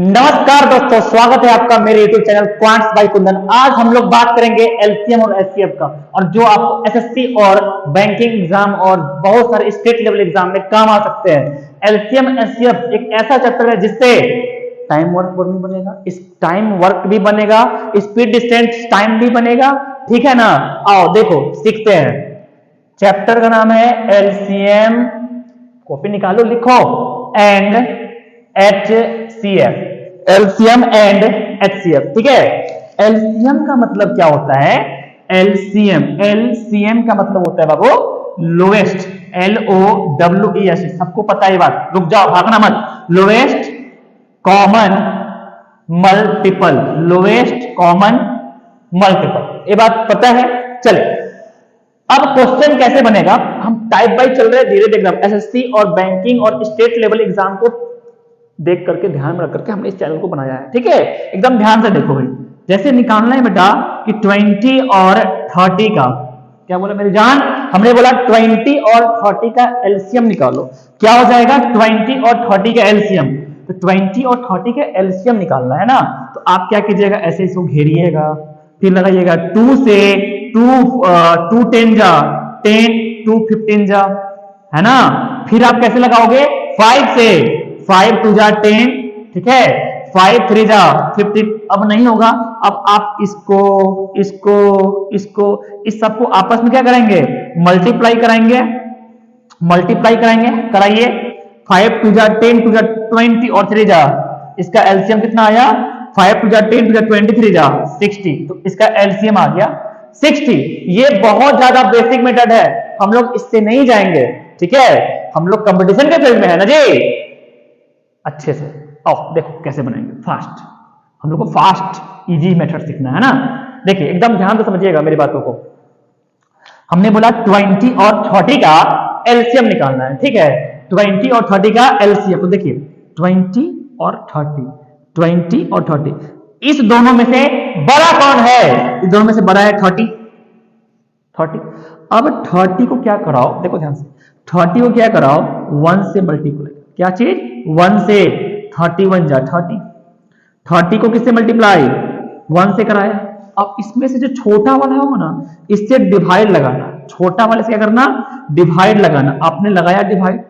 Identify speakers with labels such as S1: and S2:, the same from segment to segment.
S1: नमस्कार दोस्तों, स्वागत है आपका मेरे YouTube channel quants by Kundan. आज हम लोग बात करेंगे एलसीएम और एचसीएफ का, और जो आपको एसएससी और बैंकिंग एग्जाम और बहुत सारे स्टेट लेवल एग्जाम में काम आ सकते हैं। एलसीएम एचसीएफ एक ऐसा चैप्टर है जिससे टाइम वर्क भी बनेगा, इस टाइम वर्क भी बनेगा, स्पीड डिस्टेंस टाइम भी बनेगा। ठीक है ना। आओ देखो सीखते हैं। चैप्टर का नाम है एलसीएम, कॉपी निकालो, लिखो, and HCF. LCM and HCF. ठीक है। एलसीएम का मतलब क्या होता है? एलसीएम का मतलब होता है बाबू लोएस्ट, LOWEST। सबको पता है बात, रुक जाओ, भागना मत। Lowest common multiple, lowest common multiple, ये बात पता है। चले अब क्वेश्चन कैसे बनेगा, हम टाइप बाई चल रहे हैं, धीरे धीरे एसएससी और बैंकिंग और स्टेट लेवल एग्जाम को देख करके ध्यान में रख करके हमने इस चैनल को बनाया है। ठीक है, एकदम ध्यान से देखो भाई। जैसे निकालना है बेटा कि 20 और 30 का, क्या बोला मेरी जान? हमने बोला 20 और 30 का एलसीएम निकालो। क्या हो जाएगा 20 और 30 का एलसीएम? तो 20 और 30 का एलसीएम निकालना है ना, तो आप क्या कीजिएगा, ऐसे इसको घेरिएगा, फिर लगाइएगा 2 से 2 10 जा 10, 2 15 जा, है ना। फिर आप कैसे लगाओगे? 5 से 5 2 जा 10, ठीक है, 5 3 जा 15। अब नहीं होगा, अब आप इसको इस सबको आपस में क्या करेंगे? मल्टीप्लाई कराएंगे, कराइए। 5 2 जा 10, 2 जा 20 और 3 जा, इसका एलसीएम कितना आया? 5 2 जा 10, 2 जा 23 जा 60, तो इसका एलसीएम आ गया 60। ये बहुत ज्यादा बेसिक मेथड है, हम लोग इससे नहीं जाएंगे। ठीक है, हम लोग कंपटीशन के फील्ड में है ना जी। अच्छे से आओ देखो कैसे बनाएंगे फास्ट। हम लोग को फास्ट इजी मेथड सीखना है ना। देखिए एकदम ध्यान से समझिएगा मेरी बातों को। हमने बोला 20 और 30 का एलसीएम निकालना है। ठीक है, 20 और 30 का एलसीएम। तो देखिए 20 और 30, इस दोनों में से बड़ा कौन है? इस दोनों में से बड़ा है 30। अब 30 को क्या कराओ, देखो ध्यान से, 30 को क्या कराओ 1 से मल्टीप्लाई। क्या चीज? 1 से 31 जा 30 को किससे मल्टीप्लाई? 1 से कराया। अब इसमें से जो छोटा वाला होगा ना, इससे डिवाइड लगाना। छोटा वाले से क्या करना? डिवाइड लगाना। आपने लगाया डिवाइड,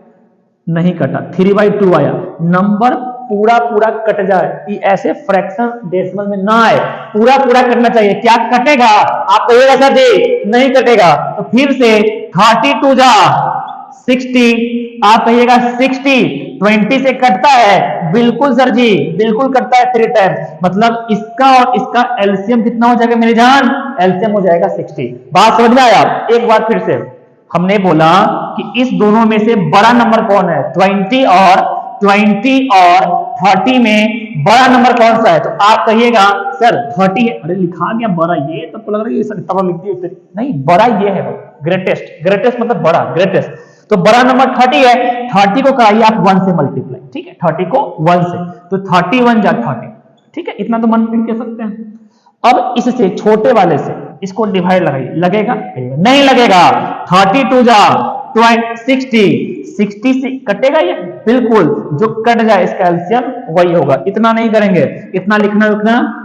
S1: नहीं कटा, 3/2 आया। नंबर पूरा कट जाए, ये ऐसे फ्रैक्शन डेसिमल में ना आए, पूरा कटना चाहिए। क्या कटेगा? आप कहिएगा सर जी नहीं कटेगा, तो फिर से 32 जा 60, आप कहिएगा 60 20 से कटता है? बिल्कुल सर जी, बिल्कुल कटता है 3 टाइम। मतलब इसका और इसका एलसीएम कितना हो जाएगा मेरी जान? एलसीएम हो जाएगा 60। बात समझ में आया? एक बार फिर से हमने बोला कि इस दोनों में से बड़ा नंबर कौन है? 20 और 30 में बड़ा नंबर कौन सा है? तो आप कहिएगा सर 30 है। अरे लिखा गया बड़ा, ये तो लग रहा है ये सर लिख दिया, नहीं, बड़ा ये है, ग्रेटेस्ट मतलब बड़ा, ग्रेटेस्ट। तो बड़ा नंबर 30 है। 30 को कराइए आप 1 से मल्टीप्लाई। ठीक है, 30 को 1 से, तो 31 जा 30। ठीक है, इतना तो मन में कह सकते हैं। अब इससे छोटे वाले से इसको डिवाइड लगाइए, लगेगा? नहीं लगेगा। 32 जा 60 से कटेगा ये? बिल्कुल, जो कट जाए इसका एलसीएम वही होगा। इतना नहीं करेंगे, इतना लिखना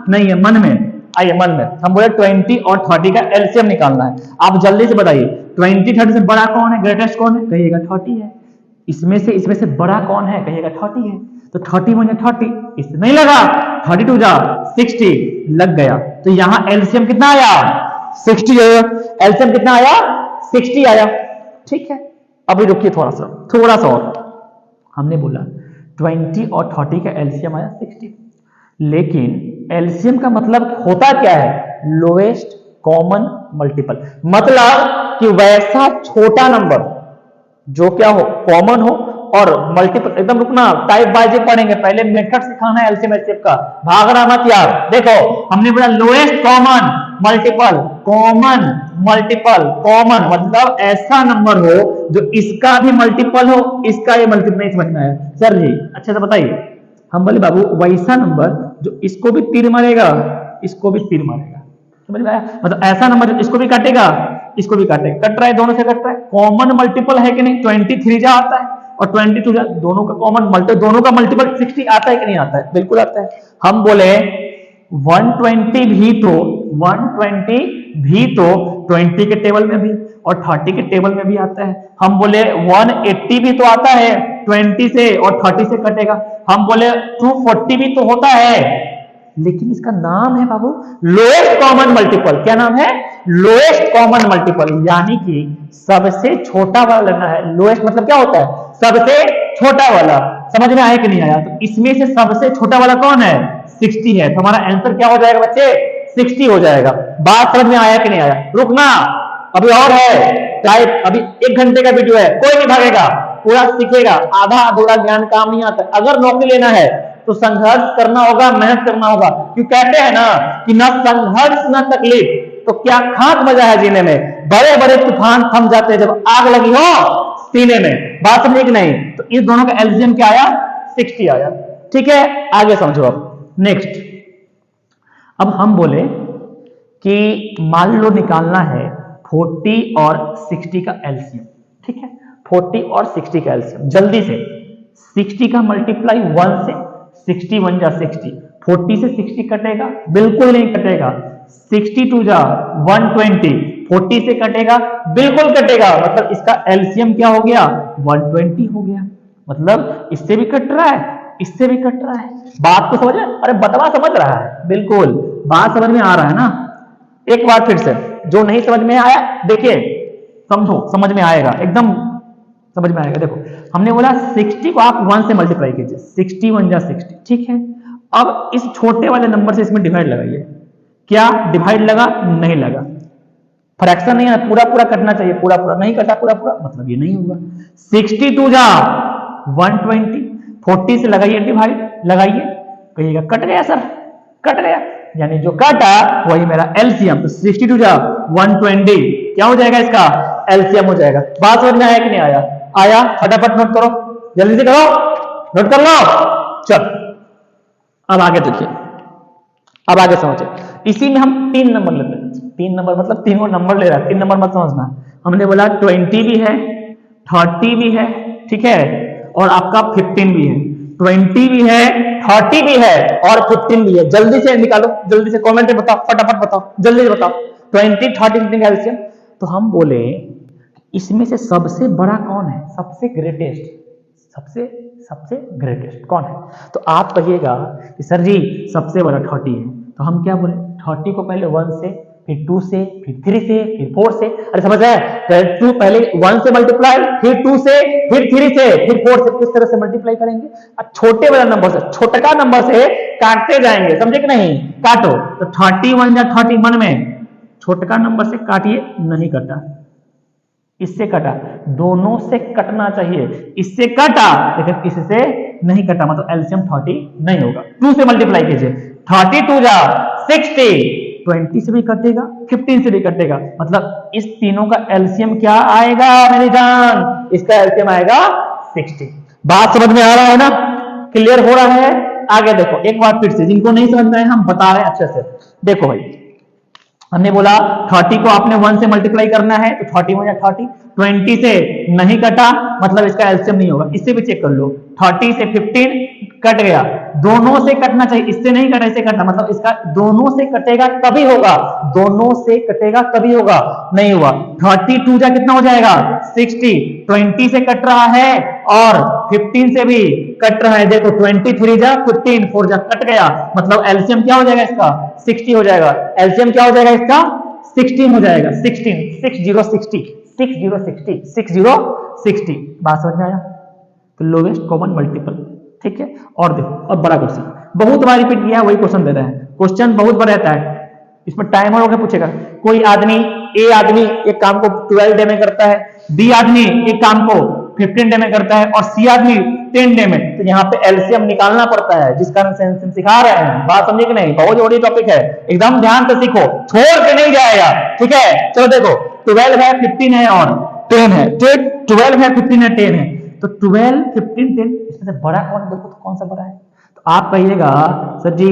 S1: नहीं है, मन में आइए। मन में हम बोले 20 और 30 का एलसीएम निकालना है। आप जल्दी से बताइए 20 30 से बड़ा कौन है, ग्रेटेस्ट कौन है? कहिएगा 30 है। इसमें से बड़ा कौन है? कहिएगा 30 है। तो 31 जा 30, इससे नहीं लगा, 32 जा 60 लग गया। तो यहां एलसीएम कितना आया? 60 आया। एलसीएम कितना आया? 60 आया। ठीक है, अभी रुकिए थोड़ा सा और। हमने बोला 20 और 30 का एलसीएम आया 60, लेकिन एलसीएम का मतलब होता क्या है? Lowest common multiple. मतलब कि वैसा छोटा नंबर जो क्या हो, कॉमन हो और मल्टीपल। एकदम रुकना, टाइप बाय पढ़ेंगे, पहले मेथड सिखाना है एलसीएम एचसीएफ का, भागना मत यार। देखो हमने बोला लोएस्ट कॉमन मल्टीपल, कॉमन मतलब ऐसा नंबर हो जो इसका भी मल्टीपल हो, इसका ये मल्टीपल। नहीं समझना है सर जी, अच्छे से बताइए। हम बोले बाबू वैसा नंबर जो इसको भी तीर मारेगा, इसको भी तीर मारेगा। समझ में आया? मतलब ऐसा नंबर इसको भी काटेगा, इसको भी काटेगा, कट रहा है, दोनों से कट रहा है। कॉमन मल्टीपल है कि नहीं? 23 जा आता है, और 22 दोनों का कॉमन मल्टीपल, दोनों का मल्टीपल 60 आता है कि नहीं आता है? बिल्कुल आता है। हम बोले 120 भी तो 20 के टेबल में भी और 30 के टेबल में भी आता है। हम बोले 180 भी तो आता है 20 से और 30 से कटेगा। हम बोले 240 भी तो होता है, लेकिन इसका नाम है बाबू लोएस्ट कॉमन मल्टीपल। क्या नाम है? लोएस्ट कॉमन मल्टीपल, यानी कि सबसे छोटा वाला लेना है। लोएस्ट मतलब क्या होता है? सबसे छोटा वाला। समझ में आया कि नहीं आया? तो इसमें से सबसे छोटा वाला कौन है? 60 है। तो हमारा आंसर क्या हो जाएगा बच्चे? 60 हो जाएगा। बात समझ में आया कि नहीं आया? रुकना, अभी और है। चाहे अभी 1 घंटे का वीडियो है, कोई नहीं भागेगा, पूरा सीखेगा। आधा अधूरा ज्ञान काम नहीं आता। अगर नौकरी लेना है तो संघर्ष करना होगा, मेहनत करना होगा। क्यों कहते हैं ना कि ना संघर्ष ना तकलीफ, तो क्या खाक मजा है जीने में। बड़े बड़े तूफान थम जाते हैं जब आग लगी हो सीने में। बात समझे कि नहीं? तो इस दोनों का एलसीएम क्या आया? 60 आया। ठीक है, आगे समझो। अब नेक्स्ट, अब हम बोले कि मान लो निकालना है 40 और 60 का एलसीएम। ठीक है, 40 और 60 का एलसीएम जल्दी से। 60 का मल्टीप्लाई 1 से, 60 1 जा 60, 40 से 60 कटेगा? बिल्कुल नहीं कटेगा। 62 जा 120, 40 से कटेगा? बिल्कुल कटेगा। मतलब इसका एलसीएम क्या हो गया? 120 हो गया। मतलब इससे भी कट रहा है, इससे भी कट रहा है। बात को समझ? अरे बतवा समझ रहा है? बिल्कुल, बात समझ में आ रहा है ना? एक बार फिर से, जो नहीं समझ में आया देखिए, समझो, समझ में आएगा, एकदम समझ में आएगा। देखो, हमने बोला 60 को आप 1 से मल्टीप्लाई कीजिए, 60 1 जा 60। ठीक है, अब इस छोटे वाले नंबर से इसमें डिवाइड लगाइए। क्या डिवाइड लगा? नहीं लगा। फ्रैक्शन नहीं है, पूरा पूरा कटना चाहिए। पूरा पूरा नहीं कटा, पूरा पूरा, मतलब ये नहीं होगा। 62 जा 120, 40 से लगाइए डिवाइड, लगाइए, कहिएगा कट गया सर, कट गया, यानी जो काटा वही मेरा एलसीएम। तो 62 जा 120 क्या हो जाएगा? इसका एलसीएम हो जाएगा। बात समझ में आया कि नहीं आया? आया? फटाफट नोट करो, जल्दी से करो, नोट कर लो। चल, अब आगे देखिए, अब आगे समझिए। इसी में हम 3 नंबर लेते हैं। 3 नंबर मतलब तीनों नंबर ले रहा है। 3 नंबर मत समझना। हमने बोला 20 भी है, 30 भी है, ठीक है, और आपका 15 भी है। 20 भी है, 30 भी है और 15 भी है। जल्दी से निकालो, जल्दी से कमेंट में बताओ, फटाफट बताओ, जल्दी से बताओ। 20 30 15 एलसीएम। तो हम बोले इसमें से सबसे बड़ा कौन है? सबसे ग्रेटेस्ट, सबसे सबसे ग्रेटेस्ट कौन है? तो आप कहिएगा कि सर जी सबसे बड़ा 30 है। तो हम क्या बोले? 30 को पहले 1 से, फिर 2 से, फिर 3 से, फिर 4 से। अरे समझ रहे हैं? 2 पहले 1 से मल्टीप्लाई, फिर 2 से, फिर 3 से, फिर 4 से। किस तरह से मल्टीप्लाई करेंगे? अब छोटे वाला नंबर से, छोटका नंबर से काटते जाएंगे। समझे कि नहीं? काटो। तो 31 या 31 में छोटका नंबर से काटिए, नहीं कटा, इससे कटा, दोनों से कटना चाहिए। इससे कटा लेकिन इससे नहीं कटा, मतलब एलसीएम 30 नहीं होगा। 2 से मल्टीप्लाई कीजिए, 32 जा 60, 20 से भी कटेगा, 15 से भी कटेगा, मतलब इस तीनों का एलसीएम क्या आएगा मेरी जान? इसका एलसीएम आएगा 60। बात समझ में आ रहा है ना? क्लियर हो रहा है? आगे देखो एक बार फिर से, जिनको नहीं समझ में आया हम बता रहे हैं अच्छे से। देखो भाई, हमने बोला 30 को आपने 1 से मल्टीप्लाई करना है, तो 31 या 30, 20 से नहीं कटा, मतलब इसका एलसीएम नहीं होगा। इससे भी चेक कर लो, 30 से 15 कट गया, दोनों से कटना चाहिए, इससे नहीं कटा, इससे कटना, मतलब इसका दोनों से कटेगा तभी होगा, दोनों से कटेगा तभी होगा, नहीं हुआ। 32 जा कितना हो जाएगा? 60, 20 से कट रहा है और 15 से भी कट रहा है। देखो 23 जा 15, 4 जा कट गया, मतलब एलसीएम क्या हो जाएगा इसका? 60 हो जाएगा। एलसीएम क्या हो जाएगा इसका? 16 हो जाएगा। 16 60 60 60 60 60 60। बात समझ में आया? तो लोवेस्ट कॉमन मल्टीपल। ठीक है, और देखो अब बड़ा क्वेश्चन, बहुत बार रिपीट किया है, वही क्वेश्चन दे रहे हैं। क्वेश्चन बहुत बड़ा रहता है, इसमें टाइमर होकर पूछेगा। कोई आदमी, ए आदमी एक काम को 12 डे में करता है, बी आदमी एक काम को 15 डे में करता है और सी आदमी 10 डे में। तो यहाँ पे एलसीएम निकालना पड़ता है, जिस कारण से हम सिखा रहे हैं। बात समझे कि नहीं? बहुत जरूरी टॉपिक है, एकदम ध्यान से सीखो, छोड़ के नहीं जाएगा। ठीक है, चलो देखो 12 है, 15 है और 10 है। 12 है, 15 है, 10 है। तो 12 15 10, इसमें से बड़ा कौन? देखो तो कौन सा बड़ा है? तो आप कहिएगा सर जी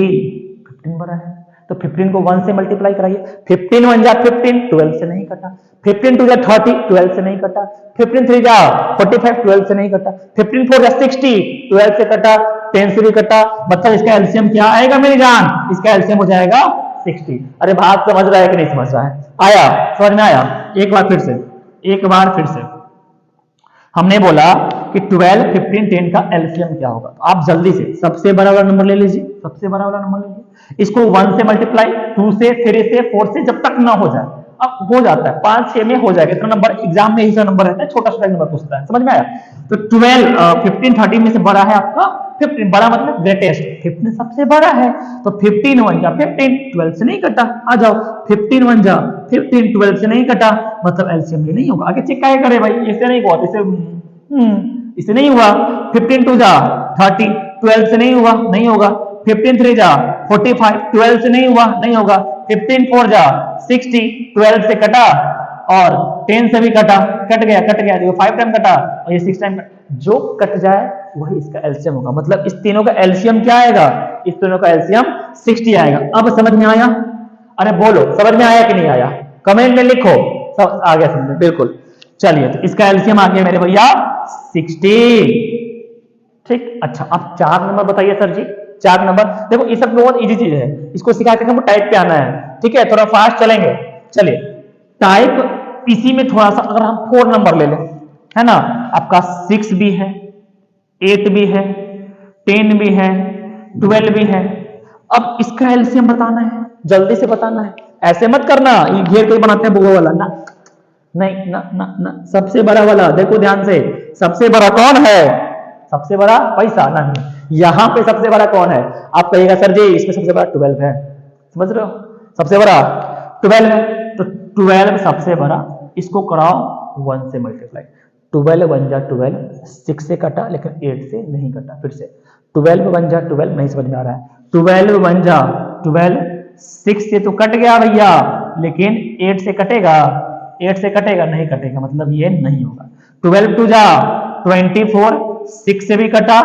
S1: 15 बड़ा है। तो 15 को 1 से मल्टीप्लाई कराइए, 15 1 जा 15, 12 से नहीं कटा, 15 2 जा 30, 12 से नहीं कटा, 15 3 जा 45, 12 से नहीं कटा, 15 4 जा 60, 12 से कटा, 10 से भी कटा, मतलब इसका एलसीएम क्या आएगा मेरी जान, इसका एलसीएम हो जाएगा 60। अरे बात समझ रहा है कि नहीं समझ रहा है, आया समझ में आया? एक बार फिर से हमने बोला कि 12 15 10 का एलसीएम क्या होगा, तो आप जल्दी से सबसे बड़ा वाला नंबर ले लीजिए, इसको 1 से मल्टीप्लाई, 2 से, 3 से, 4 से, जब तक ना हो जाए, अब हो जाता है 5 6 में हो जाएगा, इतना नंबर एग्जाम में ही नंबर रहता है, छोटा छोटा नंबर पूछता है, समझ में आया? तो 12 15 30 में से बड़ा है आपका 15, बड़ा मतलब ग्रेटेस्ट, 15 सबसे बड़ा है, तो 15 1 जा 15, 12 से नहीं कटा, आ जाओ 15 1 जा 15, 12 से नहीं कटा, मतलब एलसीएम ये नहीं होगा। आगे चेक क्या करे भाई, इससे नहीं हुआ, इससे नहीं हुआ, 15 2 जा 30, 12 से नहीं हुआ, नहीं होगा, 15 3 जा 45, 12 से नहीं हुआ, नहीं होगा, 15 4 जा 60, 12 से कटा, और 10 से भी कट गया देखो 5 टाइम कटा और ये 6 टाइम, जो कट जाए वही इसका एलसीएम होगा, मतलब इस तीनों का एलसीएम क्या आएगा, इस तीनों का एलसीएम 60 आएगा। अब समझ में आया? अरे बोलो समझ में आया कि नहीं आया, कमेंट में लिखो, सब आ गया समझ में, बिल्कुल। चलिए तो इसका एलसीएम आ गया मेरे भैया 60, ठीक। अच्छा अब 4 नंबर बताइए सर जी, 4 नंबर देखो, ये सब बहुत इजी चीज है, इसको सिखा के हमको टाइप पे आना है, ठीक है, थोड़ा फास्ट चलेंगे। चलिए टाइप इसी में थोड़ा सा, अगर हम 4 नंबर ले लें, है ना, आपका 6 भी है, 8 भी है, 10 भी है, 12 भी है, अब इसका एलसीएम बताना है, जल्दी से बताना है, ऐसे मत करना ये घेर के बनाते हैं बुआ वाला ना, नहीं ना ना ना, सबसे बड़ा वाला देखो ध्यान से, सबसे बड़ा कौन है, सबसे बड़ा पैसा नहीं, यहां पे सबसे बड़ा कौन है, आप कहिएगा सर जी इसमें सबसे बड़ा 12 है, समझ रहे हो, सबसे बड़ा 12 है, तो 12 सबसे बड़ा, इसको कराओ 1 से मल्टीप्लाई, 12 1 जा 12, 6 से कटा लेकिन 8 से नहीं कटा, फिर से 12 1 जा 12, नहीं समझ में आ रहा है, 12 1 जा 12, 6 से तो कट गया भैया, लेकिन 8 से कटेगा, 8 से कटेगा, नहीं कटेगा, मतलब ये नहीं होगा। 12 2 जा 24, 6 से भी कटा,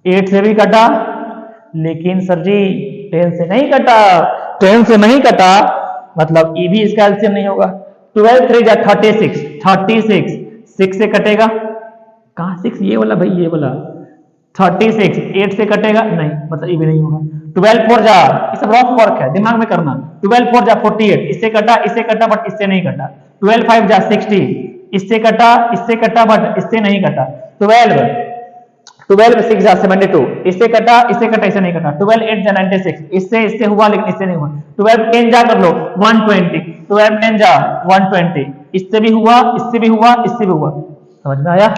S1: 8 से भी कटा, लेकिन सर जी 10 से नहीं कटा, 10 से नहीं कटा, मतलब ये भी इसका एलसीएम नहीं होगा। 12 3 जा 36, 36 6 से कटेगा, कहां 6, ये वाला भाई, ये वाला 36, 8 से कटेगा नहीं, मतलब ये भी नहीं होगा। 12 4 जा, ये सब रॉन्ग वर्क है, दिमाग में करना, 12 4 जा 48, इससे कटा बट इससे नहीं कटा, 12 5 जा 60, इससे कटा बट इससे नहीं कटा, 12 6 जा 72, इससे कटा इससे नहीं कटा, 12 8 जा 96, इससे हुआ लेकिन इससे नहीं हुआ, 12 10 जा कर लो 120, 12 10 जा 120, इससे भी हुआ, इससे भी हुआ, इससे भी हुआ, समझ में आया?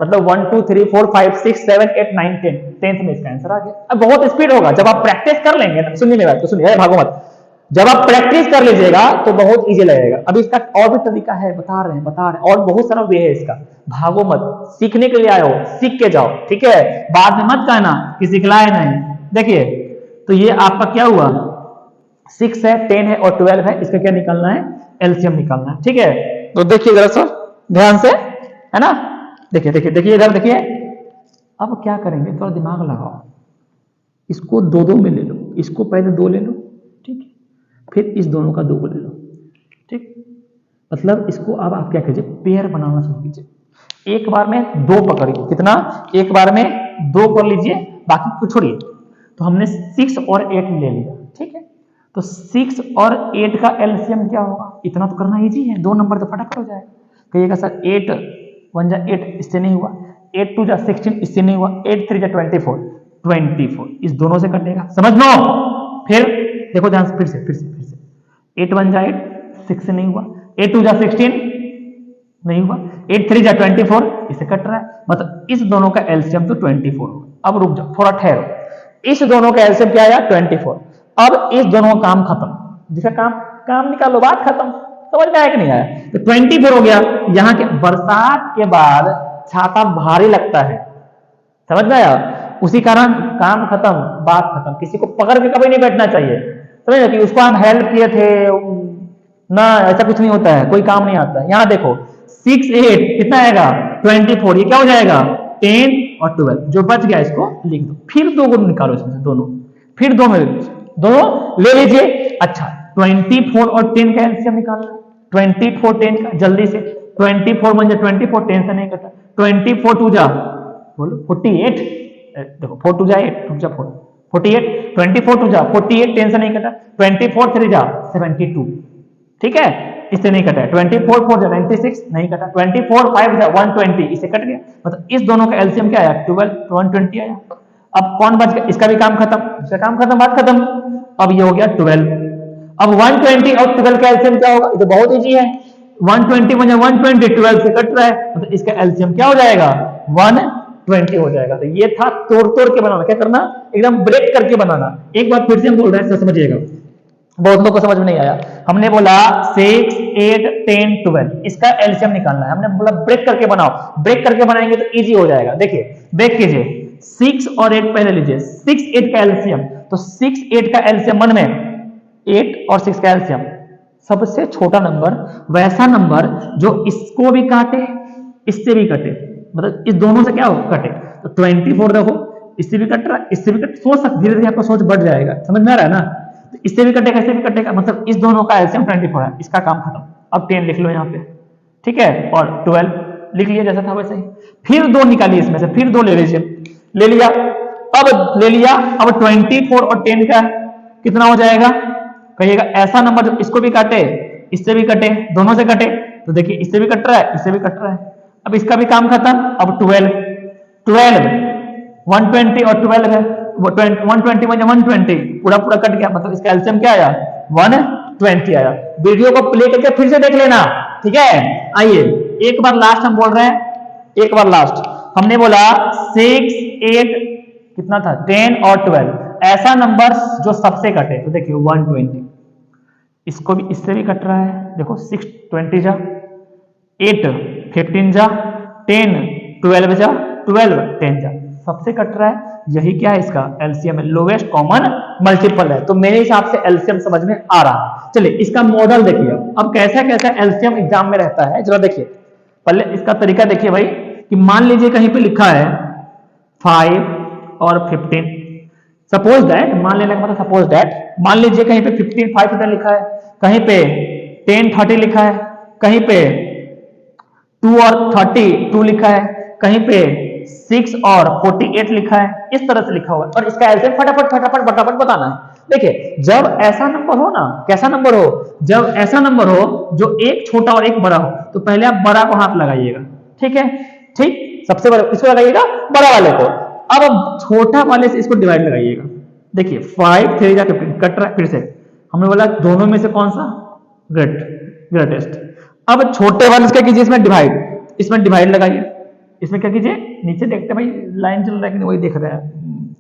S1: मतलब 1 2 3 4 5 6 7 8 9 10, 10th में इसका आंसर आ गया। अब बहुत स्पीड होगा जब आप प्रैक्टिस कर लेंगे, सुनिए मेरी बात को, सुनिए भागो मत, जब आप प्रैक्टिस कर लीजिएगा तो बहुत इजी लगेगा। अब इसका और भी तरीका है, बता रहे हैं, और बहुत सारा वे है इसका, भागो मत, सीखने के लिए आए हो सीख के जाओ, ठीक है, बाद में मत कहना कि सिखलाए नहीं। देखिए तो ये आपका क्या हुआ, 6 है, 10 है और 12 है, इसका क्या निकालना है, एलसीएम निकालना है, ठीक है। तो देखिए जरा सा ध्यान से, है ना, देखिए इधर देखिए। अब क्या करेंगे, थोड़ा दिमाग लगाओ, इसको 2 में ले लो, इसको पहले 2 ले लो, ठीक है, फिर इस दोनों का 2 को ले लो, ठीक, मतलब इसको अब आप क्या कीजिए, पेयर बनाना शुरू कीजिए, एक बार में 2 पकड़िए, कितना, एक बार में 2 कर लीजिए, बाकी को छोड़िए। तो हमने 6 और 8 ले लिया, ठीक है, तो 6 और 8 का एलसीएम क्या होगा, इतना तो करना इजी है, 2 नंबर तो फटाफट हो जाएगा। कहिएगा सर 8 1 जा 8, इससे नहीं हुआ, 8 2 जा 16, इससे नहीं हुआ, 8 3 जा 24, इस दोनों से कटेगा, समझ लो। फिर देखो ध्यान से, फिर से 8 1 जा 8, 6 से नहीं हुआ, 8 2 जा 16 नहीं हुआ, 8 3 जा 24, इसे कट रहा है, मतलब इस दोनों का एलसीएम तो 24 होगा। अब रुक जाओ, थोड़ा ठहरो, इस दोनों का एलसीएम क्या आया, 24। अब इस दोनों का काम खत्म, जिसका काम निकालो, बात खत्म, समझ में आया कि नहीं आया? तो 24 हो गया। यहाँ के बरसात के बाद छाता भारी लगता है, समझ में आया, उसी कारण काम खत्म, बात खत्म, किसी को पकड़ के कभी नहीं बैठना चाहिए, समझ कि उसको हम हेल्प किए थे ना, ऐसा कुछ नहीं होता है, कोई काम नहीं आता है। यहाँ देखो 6 8 कितना आएगा, 24, ये क्या हो जाएगा, 10 और 12, जो बच गया इसको लिख दो, फिर 2 को निकालो इसमें से, दोनों फिर 2 में दोनों ले लीजिए। अच्छा 24 और 10 का एलसीएम निकालना है, 24 10 का, जल्दी से 24 बन जाए 24 10 से नहीं कटा, 24 टू जा बोलो 48, देखो 4 टू जा 8 टू जा 4 48, 24 टू जा 48 10 से नहीं कटा, 24 3 जा 72, ठीक है इससे नहीं कटा, 24 4 जा 96 नहीं कटा, 24 5 जा 120 इससे कट गया, मतलब इस दोनों का एलसीएम क्या आया 12 120 आया। अब कौन बच गया, इसका भी काम खत्म, इसका काम खत्म, बात खत्म। अब ये हो गया 12, अब 120 और 12 का एलसीएम क्या होगा, ये तो बहुत इजी है, 120 बन जाए 120 12 से कट रहा है, मतलब इसका एलसीएम क्या हो जाएगा 120 हो जाएगा। तो ये था तोड़ तोड़ के बनाना, क्या करना एकदम ब्रेक करके बनाना। एक बार फिर से हम बोल रहे हैं समझिएगा, बहुत लोगों को समझ में नहीं आया। हमने बोला 6 8 10 12 इसका एलसीएम निकालना है, हमने बोला ब्रेक करके बनाओ, ब्रेक करके बनाएंगे तो इजी हो जाएगा। देखिए ब्रेक कीजिए, 6 और 8 पहले लीजिए, 6 8 का एलसीएम, तो 6 8 का एलसीएम मन में 8 और 6 का एलसीएम सबसे छोटा नंबर, वैसा नंबर जो इसको भी काटे इससे भी कटे, मतलब इस दोनों से क्या हो कटे, तो 24 देखो इससे भी कट रहा है इससे भी कट, सोच सकते धीरे धीरे आपका सोच बढ़ जाएगा, समझ में आ रहा है ना, तो इससे भी कटेगा इससे भी कटेगा, मतलब इस दोनों का एलसीएम 24 है, इसका काम खत्म। अब 10 लिख लो यहाँ पे, ठीक है, और 12 लिख लिया जैसा था वैसे ही, फिर 2 निकालिए इसमें से, फिर 2 ले लीजिए, ले लिया, अब ले लिया, अब 24 और 10 का कितना हो जाएगा, कहिएगा ऐसा नंबर जो इसको भी काटे इससे भी कटे दोनों से कटे, तो देखिए इससे भी कट रहा है इससे भी कट रहा है, अब इसका भी काम खत्म। अब 12 120 और 12 है, 120 में 120 पूरा पूरा कट गया, मतलब इसका एलसीएम क्या आया 120 आया। वीडियो को प्ले करके फिर से देख लेना, ठीक है। आइए एक बार लास्ट हम बोल रहे हैं, एक बार लास्ट हमने बोला 6 8 कितना था 10 और 12 ऐसा नंबर जो सबसे कटे, तो देखिए 120, इसको भी इससे भी कट रहा है, देखो 6 20 जा 8 15 जा 10 12 जा 12 10 जा सबसे कट रहा है, यही क्या है इसका एलसीएम है, लोवेस्ट कॉमन मल्टीपल है। तो मेरे हिसाब से एलसीएम समझ में आ रहा है। चलिए इसका मॉडल देखिए, अब कैसा कैसा एलसीएम एग्जाम में रहता है जरा देखिए, पहले इसका तरीका देखिए भाई, कि मान लीजिए कहीं पे लिखा है 5 और 15, सपोज दैट, मान लेने का मतलब सपोज दैट, मान लीजिए कहीं पे 15 5 15 लिखा है, कहीं पे 10 30 लिखा है, कहीं पे 2 और 32 लिखा है, कहीं पे 6 और 48 लिखा है, इस तरह से लिखा हुआ है, और इसका एलसीएम फटाफट फटाफट फटाफट बताना है। देखिए जब ऐसा नंबर हो ना, कैसा नंबर हो, जब ऐसा नंबर हो जो एक छोटा और एक बड़ा हो, तो पहले आप बड़ा को हाथ लगाइएगा, ठीक है, ठीक, सबसे बड़ा इसको लगाइएगा बड़ा वाले को, अब छोटा वाले से इसको डिवाइड लगाइएगा। देखिए 5 3 जा 15 कट रहा है, फिर से हमने बोला दोनों में से कौन सा ग्रेटेस्ट। अब छोटे वाले क्या कीजिए, इसमें डिवाइड लगाइए, इसमें क्या कीजिए, नीचे देखते भाई लाइन चल रहा है कि नहीं, वही देख रहे हैं,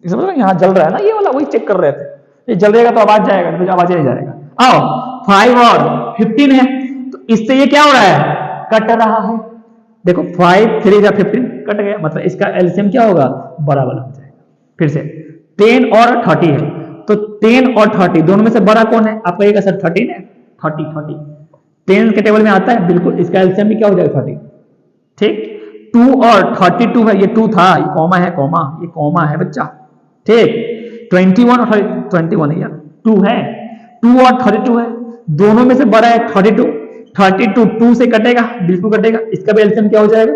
S1: इसमें मतलब यहाँ जल रहा है ना ये वाला, वही चेक कर रहे थे, ये जलेगा तो आवाज जाएगा, तो आवाज नहीं जाएगा। आओ 5 और 15 है, तो इससे ये क्या हो रहा है, कट रहा है, देखो 5 3 जा 15 कट गया, मतलब इसका एलसीएम क्या होगा बड़ा वाला हो जाएगा। फिर से 10 और 30 है, तो 10 और 30 दोनों में से बड़ा कौन है, आप कहिएगा सर 13 है, 30 10 के टेबल में आता है, बिल्कुल इसका एलसीएम भी क्या हो जाएगा 30, ठीक। 2 और 32 है, ये 2 था, ये कॉमा है, ये कॉमा है बच्चा, ठीक। 21 और 21 है यार, 2 है, 2 और 32 है, दोनों में से बड़ा है 32 2 से कटेगा, बिल्कुल कटेगा, इसका भी एलसीएम क्या हो जाएगा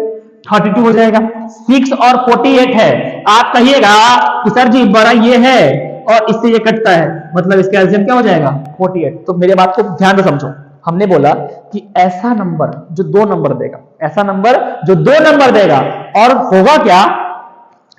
S1: 32 हो जाएगा। 6 और 48 है, आप कहिएगा कि सर जी बड़ा ये है और इससे ये कटता है, मतलब इसका एलसीएम क्या हो जाएगा 48। तो मेरे बात को ध्यान से समझो, हमने बोला कि ऐसा नंबर जो 2 नंबर देगा, ऐसा नंबर जो 2 नंबर देगा, और होगा क्या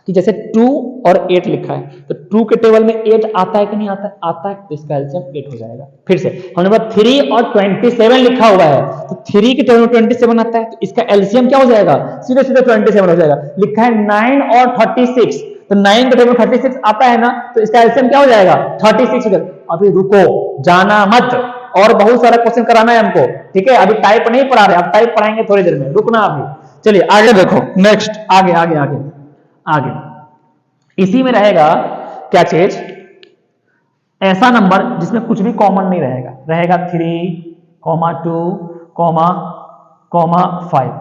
S1: कि जैसे 2 और 8 लिखा है, तो 2 के टेबल में 8 आता है कि नहीं आता है, आता है, तो इसका एलसीएम 8 हो जाएगा। फिर से हमने बोला 3 और 27 लिखा हुआ है, तो 3 के टेबल में 27 आता है, तो इसका एलसीएम क्या हो जाएगा, सीधे सीधे 27 हो जाएगा। लिखा है 9 और 36, तो 9 के टेबल में 36 आता है ना, तो इसका एलसीएम क्या हो जाएगा 36 हो जाएगा। अभी रुको, जाना मत, और बहुत सारा क्वेश्चन कराना है हमको, ठीक है, अभी टाइप नहीं पढ़ा रहे, अब टाइप पढ़ाएंगे थोड़ी देर में, रुकना अभी। चलिए आगे देखो, नेक्स्ट आगे आगे आगे आगे इसी में रहेगा क्या चीज, ऐसा नंबर जिसमें कुछ भी कॉमन नहीं रहेगा, रहेगा 3, 2, 5,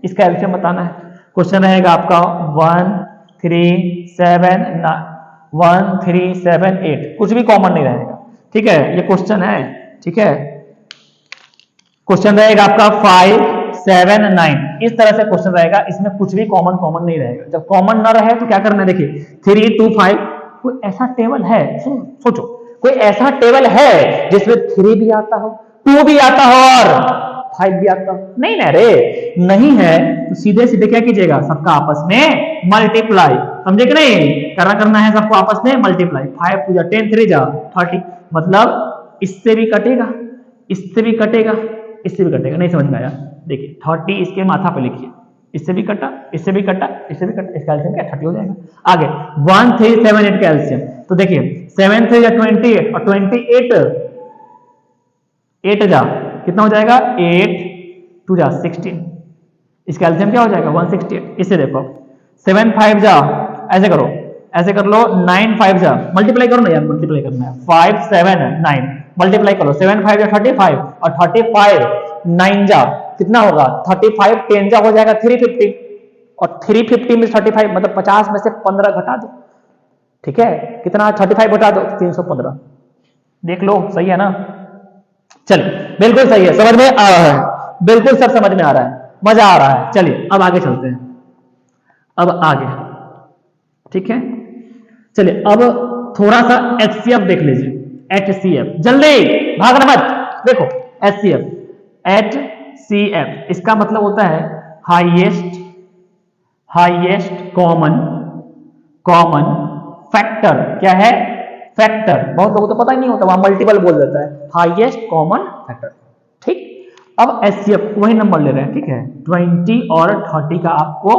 S1: इसका एलसीएम बताना है। क्वेश्चन रहेगा आपका 1 3 7 1 3 7 8, कुछ भी कॉमन नहीं रहेगा। ठीक है, ये क्वेश्चन है। ठीक है, क्वेश्चन रहेगा आपका 5 7 9, इस तरह से क्वेश्चन रहेगा, इसमें कुछ भी कॉमन नहीं रहेगा। जब कॉमन ना रहे तो क्या करना है, देखिए 3 2 5, कोई ऐसा टेबल है, सोचो कोई ऐसा टेबल है जिसमें 3 भी आता हो, 2 भी आता हो और 5 भी आता हो? नहीं ना रे, नहीं है तो सीधे सीधे क्या कीजिएगा, सबका आपस में मल्टीप्लाई। समझे कि नहीं, करना है सबको आपस में मल्टीप्लाई। 5 2 10 3 30, मतलब इससे भी कटेगा, इससे भी कटेगा, इससे भी कटेगा। नहीं समझ में आया, देखिए 30 इसके माथा पे लिखिए, इससे भी कटा, इससे भी कटा, इससे भी कटा, इसका एलसीएम क्या 30 हो जाएगा। आगे 1 3 7 8 का एलसीएम, तो देखिए 7 3 28 और 28 8 जा कितना हो जाएगा, 8 2 जा 16, इसका एलसीएम क्या हो जाएगा 168। इससे देखो 7 5 जा, ऐसे करो, ऐसे कर लो, 9 5 जा, मल्टीप्लाई करो ना यार, मल्टीप्लाई करना है, 5 7 9 मल्टीप्लाई करो, 7 5 जा 35 और 35 9 जा कितना होगा 35, 10 जा हो जाएगा 350 और 350 में 35 मतलब 50 में से 15 घटा दो। ठीक है, कितना 35 घटा दो 315, देख लो सही है ना। चलिए बिल्कुल सही है, समझ में आ रहा है, बिल्कुल सब समझ में आ रहा है, मजा आ रहा है। चलिए अब आगे चलते हैं, अब आगे। ठीक है, चलिए अब थोड़ा सा एचसीएफ देख लीजिए। एचसीएफ जल्दी भागना मत, देखो एचसीएफ, एचसीएफ इसका मतलब होता है हाईएस्ट कॉमन फैक्टर। क्या है, फैक्टर, बहुत लोगों को तो पता ही नहीं होता, वहां मल्टीपल बोल देता है, हाईएस्ट कॉमन फैक्टर। ठीक, अब एचसीएफ वही नंबर ले रहे हैं। ठीक है, 20 और 30 का आपको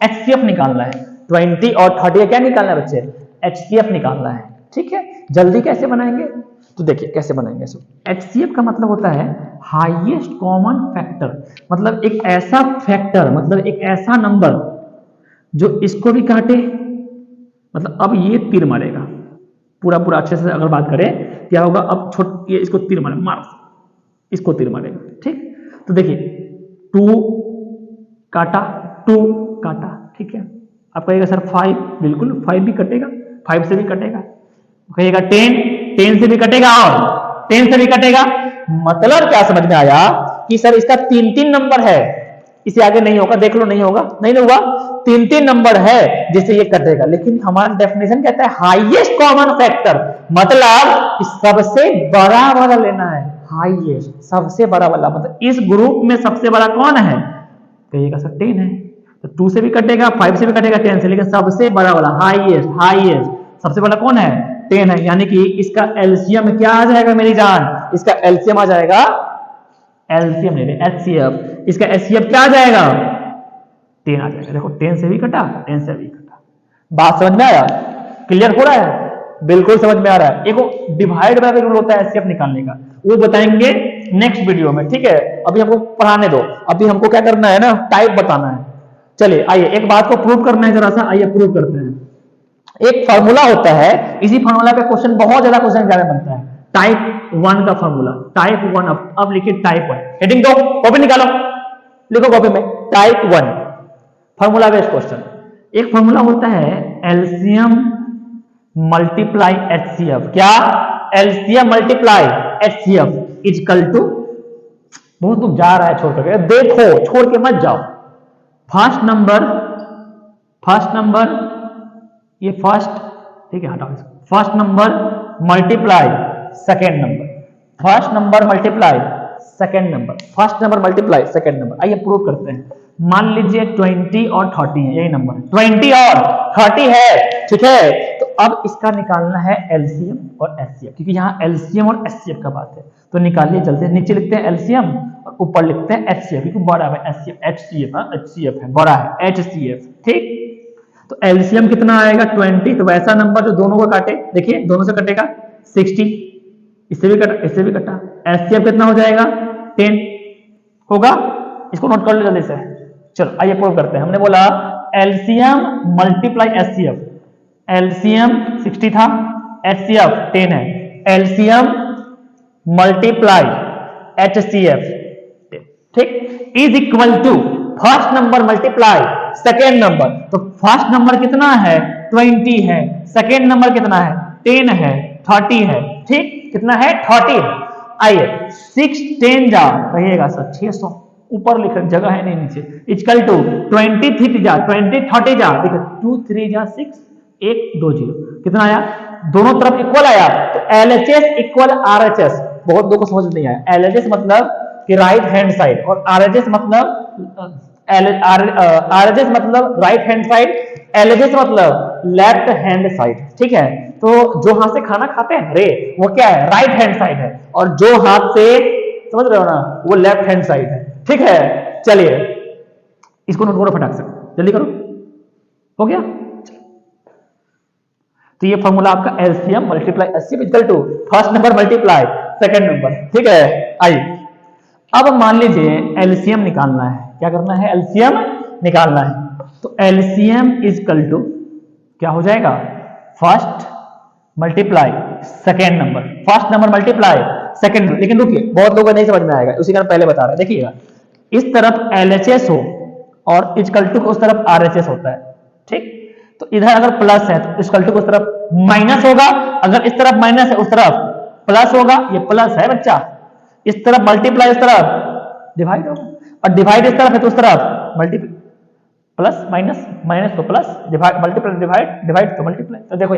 S1: एचसीएफ निकालना है। 20 और 30 का क्या निकालना है बच्चे, एचसीएफ निकालना है। ठीक है, जल्दी कैसे बनाएंगे, तो देखिए कैसे बनाएंगे। एचसीएफ का मतलब होता है हाईएस्ट कॉमन फैक्टर, मतलब एक ऐसा फैक्टर, मतलब एक ऐसा नंबर जो इसको भी काटे, मतलब अब ये तीर मारेगा, पूरा अच्छे से अगर बात करें क्या होगा, अब ये इसको तीर मार इसको तीर मारेगा। ठीक, तो देखिए 2 काटा, 2 काटा। ठीक है, आप कहिएगा सर 5, बिल्कुल 5 भी कटेगा, 5 से भी कटेगा, कहिएगा 10 से भी कटेगा और 10 से भी कटेगा। मतलब क्या समझ में आया कि सर इसका 3 नंबर है, इसे आगे नहीं होगा, देख लो नहीं होगा, नहीं हुआ, 3 नंबर है जिससे ये कटेगा। लेकिन हमारा डेफिनेशन कहता है हाईएस्ट कॉमन फैक्टर, मतलब सबसे बड़ा वाला लेना है, हाईएस्ट सबसे बड़ा वाला, मतलब इस ग्रुप में सबसे बड़ा कौन है, कहिएगा सर 10 है, तो 2 से भी कटेगा, 5 से भी कटेगा, 10 से, लेकिन सबसे बड़ा वाला हाईएस्ट सबसे बड़ा कौन है, 10 है। यानी कि इसका एलसीएम क्या आ जाएगा मेरी जान, इसका एलसीएम आ जाएगा, एलसीएम नहीं एचसीएफ, इसका एचसीएफ क्या आ जाएगा 10 आ जाएगा। देखो 10 से भी कटा, 10 से भी कटा, बात समझ में आया, क्लियर हो रहा है, बिल्कुल समझ में आ रहा है। एक डिवाइड बाय रूल होता है एचसीएफ निकालने का, वो बताएंगे नेक्स्ट वीडियो में। ठीक है, अभी हमको पढ़ाने दो, अभी हमको क्या करना है ना, टाइप बताना है। चलिए आइए एक बात को प्रूव करना है जरा सा, आइए प्रूव करते हैं। एक फार्मूला होता है, इसी फार्मूला पे क्वेश्चन, बहुत ज्यादा क्वेश्चन ज्यादा बनता है, टाइप 1 का फार्मूला, टाइप 1। अब लिखिए टाइप 1, हेडिंग दो, कॉपी निकालो, लिखो कॉपी में टाइप 1 फार्मूला बेस्ड क्वेश्चन। एक फार्मूला होता है एलसीएम मल्टीप्लाई एचसीएफ, क्या, LCM multiply HCF equal to, बहुत लोग जा रहा है छोड़ करके, देखो छोड़ के मत जाओ, फर्स्ट नंबर ये फर्स्ट, ठीक है हटाओ इसको, first number multiply second number, first number multiply second number, first number multiply second number. आइए प्रूव करते हैं। मान लीजिए 20 और 30 है, यही नंबर है, 20 और 30 है, ठीक है, तो अब इसका निकालना है एलसीएम और एचसीएफ, क्योंकि यहाँ एलसीएम और एचसीएफ का बात है, तो निकालिए जल्दी। नीचे लिखते हैं एलसीएम और ऊपर लिखते हैं एचसीएफ, क्योंकि बड़ा है एचसीएफ है, बड़ा है एचसीएफ। ठीक, तो एलसीएम कितना आएगा 20, तो वैसा नंबर जो दोनों को काटे, देखिए दोनों से कटेगा 60, इससे भी कटा, इससे भी कटा, एचसीएफ कितना हो जाएगा 10 होगा, इसको नोट कर लो जल्दी से। चलो आइए प्रूव करते हैं। हमने बोला एलसीएम मल्टीप्लाई एचसीएफ, एलसीएम 60 था, एचसीएफ 10 है, एलसीएम मल्टीप्लाई एचसीएफ, ठीक, is equal to first number multiply second number. तो फर्स्ट नंबर कितना है 20 है, सेकेंड नंबर कितना है 10 है, 30 है, ठीक कितना है 30 है। आइए 6 10 जा कहिएगा सर 600, ऊपर लिख जगह है नहीं नीचे, इक्वल टू 20 30 जा 20 30 जा देखो 2 3 जा 6 1 2 0 कितना आया, दोनों तरफ इक्वल आया। तो LHS इक्वल RHS, बहुत लोगों को समझ नहीं आया। LHS मतलब कि राइट हैंड साइड और RHS मतलब RHS मतलब राइट हैंड साइड, LHS मतलब लेफ्ट हैंड साइड, ठीक है। तो जो हाथ से खाना खाते हैं रे वो क्या है राइट हैंड साइड है, और जो हाथ से समझ रहे हो ना वो लेफ्ट हैंड साइड है, ठीक है। चलिए इसको नोट करो फटाक से, जल्दी करो, हो गया। तो ये फॉर्मूला आपका LCM multiply HCF equal to first number multiply second number, ठीक है। आइए अब मान लीजिए एलसीएम निकालना है, क्या करना है एलसीएम निकालना है। तो एलसीएम इक्वल टू क्या हो जाएगा first multiply second number, first number multiply second number. लेकिन रुकिए बहुत लोगों को नहीं समझ में आएगा, उसी कारण पहले बता रहे हैं। देखिएगा इस तरफ LHS हो और इक्वल टू उस तरफ RHS होता है, ठीक। तो इधर अगर प्लस है तो इक्वल टू उस तरफ माइनस होगा, अगर इस तरफ माइनस है उस तरफ प्लस होगा, ये प्लस है बच्चा, इस तरफ मल्टीप्लाई इस तरफ डिवाइड होगा, और डिवाइड इस तरफ है तो उस तरफ मल्टीप्लाई, प्लस माइनस माइनस तो plus, divide multiply divide divide तो मल्टीप्लाई। तो देखो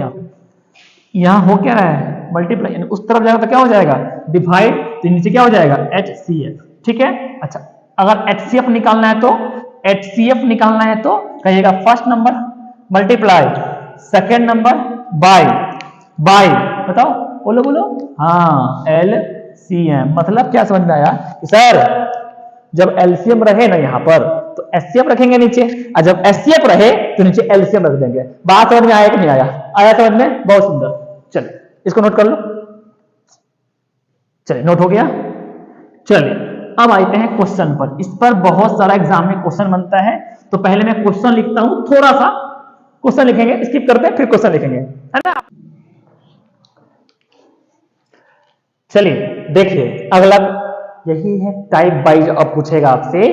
S1: यहाँ हो क्या रहा है मल्टीप्लाई, उस तरफ जाएगा तो क्या हो जाएगा डिवाइड, तो नीचे क्या हो जाएगा HCF, ठीक है। अच्छा अगर HCF निकालना है तो HCF निकालना है तो कहिएगा first number multiply second number by by, बताओ बोलो बोलो, हाँ LCM। मतलब क्या समझ में आया कि सर जब LCM रहे ना यहाँ पर तो HCF रखेंगे नीचे, और जब HCF रहे तो नीचे LCM रख देंगे। बात समझ में आया कि नहीं आया, आया समझ में, बहुत सुंदर। चलिए इसको नोट कर लो, चलिए नोट हो गया। चलिए अब आते हैं क्वेश्चन पर, इस पर बहुत सारा एग्जाम में क्वेश्चन बनता है। तो पहले मैं क्वेश्चन लिखता हूं, थोड़ा सा क्वेश्चन लिखेंगे, स्किप करते हैं फिर क्वेश्चन लिखेंगे, है ना। चलिए देखिए अगला यही है टाइप वाइज, अब पूछेगा आपसे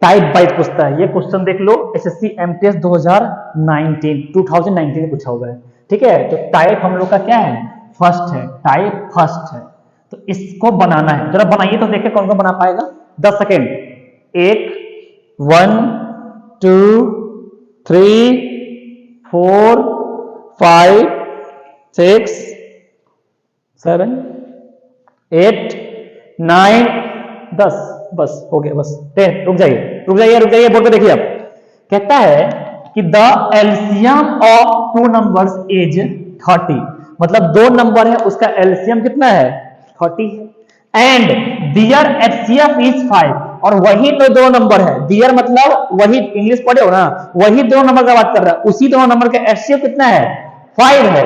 S1: टाइप वाइज पूछता है। ये क्वेश्चन देख लो SSC MTS 2019 में पूछा हुआ है, ठीक है। तो टाइप हम लोग का क्या है फर्स्ट है, टाइप फर्स्ट है। तो इसको बनाना है, जरा बनाइए तो देखिए कौन कौन बना पाएगा। 10 सेकेंड, 1 2 3 4 5 6 7 8 9 10, बस हो गया, बस 10। रुक जाइए रुक जाइए रुक जाइए, बोल के देखिए। अब कहता है कि the LCM of two numbers is 30, मतलब दो नंबर है उसका एलसीएम कितना है 30 है। एंड दियर एचसीएफ इज 5, और वही तो दो नंबर है, दियर मतलब वही, इंग्लिश पढ़े हो ना, वही दो नंबर का बात कर रहा है, उसी दो नंबर का एचसीएफ कितना है 5 है,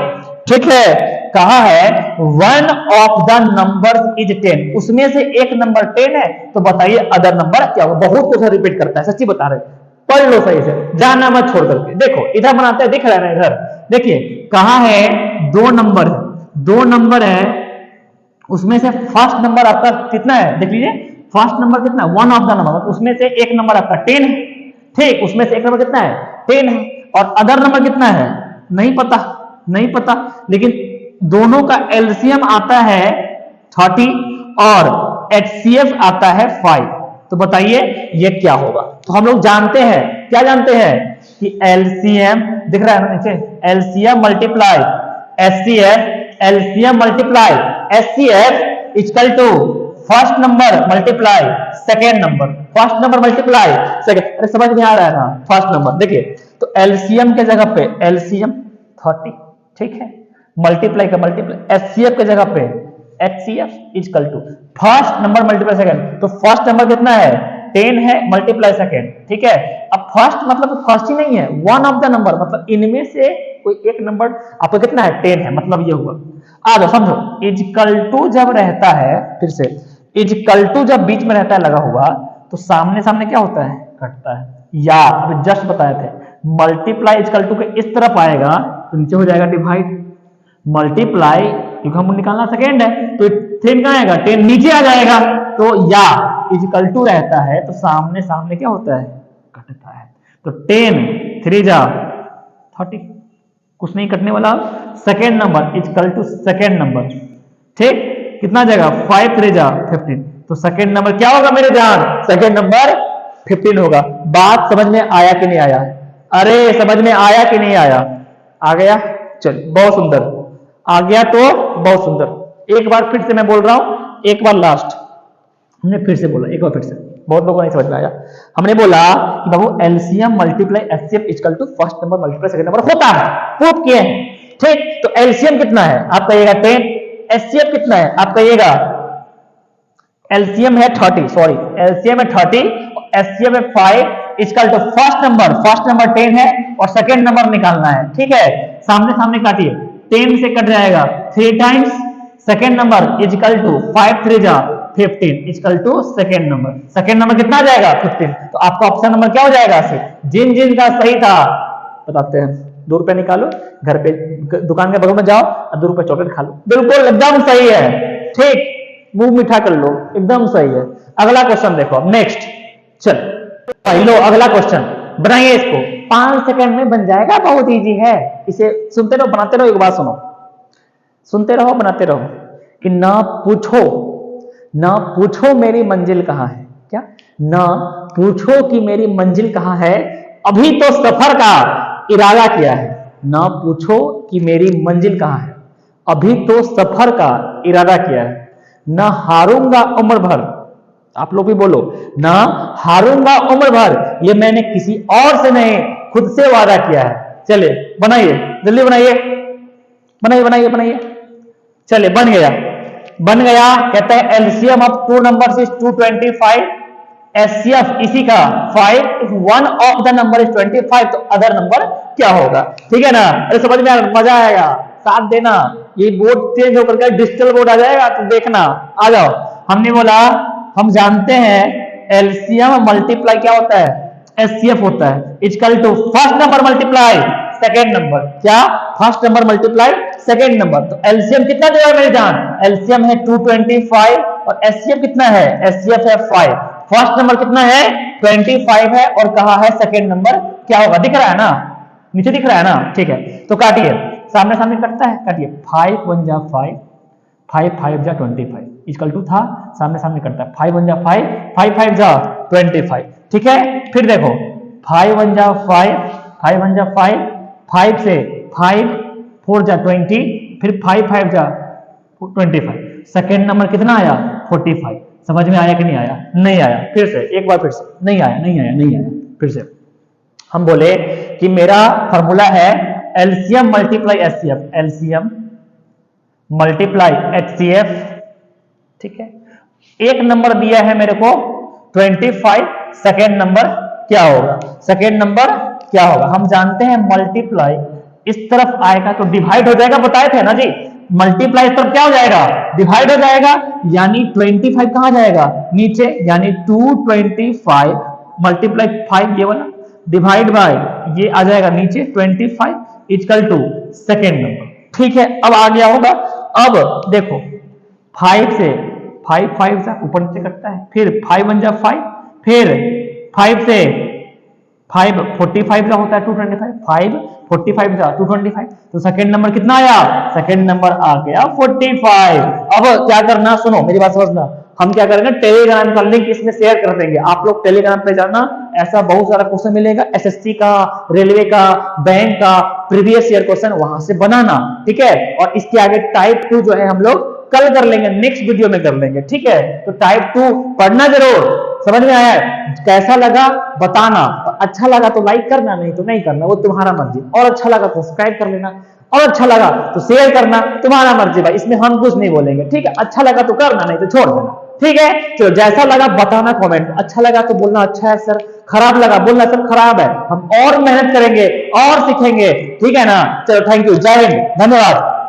S1: ठीक है। कहा है one of the number is 10, उसमें से एक नंबर 10 है, तो बताइए अदर नंबर क्या होगा। बहुत कुछ रिपीट करता है, सच्ची बता रहे, पढ़ लो सही से, जाना मत छोड़ करके। देखो इधर बनाते हैं, दिख रहा है इधर, देखिए कहा है दो नंबर है, दो नंबर है, उसमें से फर्स्ट नंबर आपका कितना है देख लीजिए, फर्स्ट नंबर कितना है वन ऑफ द नंबर, उसमें से एक नंबर आपका 10 है, ठीक, उसमें से एक नंबर कितना है 10 है, और अदर नंबर कितना है नहीं पता, नहीं पता, लेकिन दोनों का एलसीएम आता है 30 और एचसीएफ आता है 5, तो बताइए ये क्या होगा। तो हम लोग जानते हैं, क्या जानते हैं कि एलसीएम दिख रहा है ना नीचे, LCM multiply HCF, LCM multiply HCF equal to first number multiply second number, first number multiply second, अरे समझ में आ रहा है ना फर्स्ट नंबर। देखिए तो एलसीएम के जगह पे एलसीएम 30, ठीक है, मल्टीप्लाई का मल्टीप्लाई, एचसीएफ के जगह पे HCF equal to first number multiply second, तो फर्स्ट नंबर कितना है 10 है मल्टीप्लाई सेकंड, ठीक है। अब फर्स्ट मतलब फर्स्ट ही नहीं है, वन ऑफ द नंबर, मतलब इनमें से कोई एक नंबर आपका कितना है 10 है, मतलब ये हुआ। आ जाओ समझो, इक्वल टू जब रहता है, फिर से इक्वल टू जब बीच में रहता है लगा हुआ, तो सामने सामने क्या होता है कटता है, या अभी जस्ट बताए थे मल्टीप्लाई इक्वल टू के इस तरफ आएगा तो नीचे हो जाएगा डिवाइड, मल्टीप्लाई क्योंकि हम निकालना सेकेंड है तो 10 कहां आएगा 10 नीचे आ जाएगा, तो या इक्वल टू रहता है तो सामने सामने क्या होता है कटता है, तो 10 3 जा 30, कुछ नहीं कटने वाला, second number is equal to second number, ठीक, कितना जाएगा 5 3 जा 15, तो सेकेंड नंबर क्या होगा मेरे जान, सेकेंड नंबर 15 होगा। बात समझ में आया कि नहीं आया, अरे समझ में आया कि नहीं आया, आ गया, चल बहुत सुंदर, आ गया तो बहुत सुंदर। एक बार फिर से मैं बोल रहा हूं, एक बार लास्ट, हमने फिर से बोला, एक बार फिर से, बहुत लोगों को नहीं समझ में आया। हमने बोला कि बाबू LCM multiply HCF equal to first number multiply second number होता है, प्रूव किए हैं, ठीक। तो एलसीएम कितना है आप कहिएगा 10, एचसीएफ कितना है आप कहिएगा, एलसीएम है 30, सॉरी एलसीएम है 30, एचसीएफ है 5 इक्वल टू फर्स्ट नंबर 10 है और सेकंड नंबर निकालना है, ठीक है। सामने सामने काटिए, 10 से कट जाएगा 3 times, second number equal to 5 3 जा 15 इक्वल टू सेकंड नंबर कितना आ जाएगा 15। तो आपका ऑप्शन नंबर क्या हो जाएगा, जिन जिन का सही था बताते हैं, 2 रुपए निकालो, घर पे दुकान के बगल में जाओ और 2 रुपए चॉकलेट खा लो, बिल्कुल एकदम सही है, ठीक, मुंह मीठा कर लो, एकदम सही है। अगला क्वेश्चन देखो, नेक्स्ट, चल लो अगला क्वेश्चन बनाइए, इसको 5 सेकंड में बन जाएगा, बहुत इजी है, इसे सुनते रहो बनाते रहो। एक बात सुनो, सुनते रहो बनाते रहो, कि ना पूछो मेरी मंजिल कहां है, क्या, ना पूछो कि मेरी मंजिल कहां है, अभी तो सफर का इरादा किया है, ना पूछो कि मेरी मंजिल कहां है, अभी तो सफर का इरादा किया है, ना हारूंगा उम्र भर, आप लोग भी बोलो, ना हारूंगा उम्र भर, ये मैंने किसी और से नहीं खुद से वादा किया है। चलिए बनाइए, जल्दी बनाइए, बनाइए, चलिए बन गया, कहता है LCM of 2 numbers is 225, HCF इसी का 5, if one of the number is 25 तो अदर नंबर क्या होगा, ठीक है ना। अरे समझ में मजा आएगा, साथ देना, ये बोर्ड चेंज होकर के डिजिटल बोर्ड आ जाएगा तो देखना, आ जाओ। हमने बोला हम जानते हैं एलसीएम मल्टीप्लाई क्या होता है, एचसीएफ होता है, equal to first number multiply second number, क्या, first number multiply second number. तो एलसीएम कितना दे रहा है मेरी जान, एलसीएम है 225 और एचसीएफ कितना है, एचसीएफ है 5, फर्स्ट नंबर कितना है 25 है और कहा है सेकेंड नंबर क्या होगा, दिख रहा है ना, नीचे दिख रहा है ना, ठीक है। तो काटिए, सामने सामने कटता है, काटिए, 5 1 जा 5, 5 5 जा 25 इक्वल टू था, सामने सामने कटता है, 5 1 जा 5, 5 5 जा 25, ठीक है। फिर देखो 5 1 जा 5, 5 1 जा 5, 5 से 5 4 जा 20, फिर 5 5 जा 25, सेकेंड नंबर कितना आया 45। समझ में आया कि नहीं आया, नहीं आया, फिर से एक बार फिर से, नहीं आया, फिर से हम बोले कि मेरा फॉर्मूला है LCM multiply HCF, LCM multiply HCF, ठीक है। एक नंबर दिया है मेरे को 25, सेकेंड नंबर क्या होगा, सेकेंड नंबर क्या होगा, हम जानते हैं मल्टीप्लाई इस तरफ आएगा तो डिवाइड हो जाएगा, बताए थे ना जी, मल्टीप्लाई इस तरफ क्या हो जाएगा, डिवाइड हो जाएगा, यानी 25 कहां जाएगा नीचे, यानी 225 मल्टीप्लाई 5 ये वाला डिवाइड बाय ये आ जाएगा नीचे 25 इक्वल टू सेकेंड नंबर, ठीक है। अब आ गया होगा, अब देखो 5 से 5 5 जा ऊपर नीचे कटता है, फिर 5 1 जा 5, फिर 5 से 5 45 जा होता है 225, 5 45 जा 225, तो सेकंड नंबर कितना आया, सेकंड नंबर आ गया 45। अब क्या करना, सुनो मेरी बात समझना, हम क्या करेंगे टेलीग्राम का लिंक इसमें शेयर कर देंगे, आप लोग टेलीग्राम पे जाना, ऐसा बहुत सारा क्वेश्चन मिलेगा, एसएससी का, रेलवे का, बैंक का, प्रीवियस ईयर क्वेश्चन वहां से बनाना, ठीक है। और इसके आगे टाइप 2 जो है हम लोग कल कर लेंगे, नेक्स्ट वीडियो में कर लेंगे, ठीक है। तो टाइप 2 पढ़ना जरूर, समझ में आया, कैसा लगा बताना, अच्छा लगा तो लाइक करना, नहीं तो नहीं करना, वो तुम्हारा मर्जी, और अच्छा लगा तो सब्सक्राइब कर लेना, और अच्छा लगा तो शेयर करना, तुम्हारा मर्जी भाई, इसमें हम कुछ नहीं बोलेंगे, ठीक है। अच्छा लगा तो करना, नहीं तो छोड़ देना, ठीक है। चलो जैसा लगा बताना कमेंट, अच्छा लगा तो बोलना अच्छा है सर, खराब लगा बोलना सर खराब है, हम और मेहनत करेंगे और सीखेंगे, ठीक है ना। चलो थैंक यू, जय हिंद, धन्यवाद।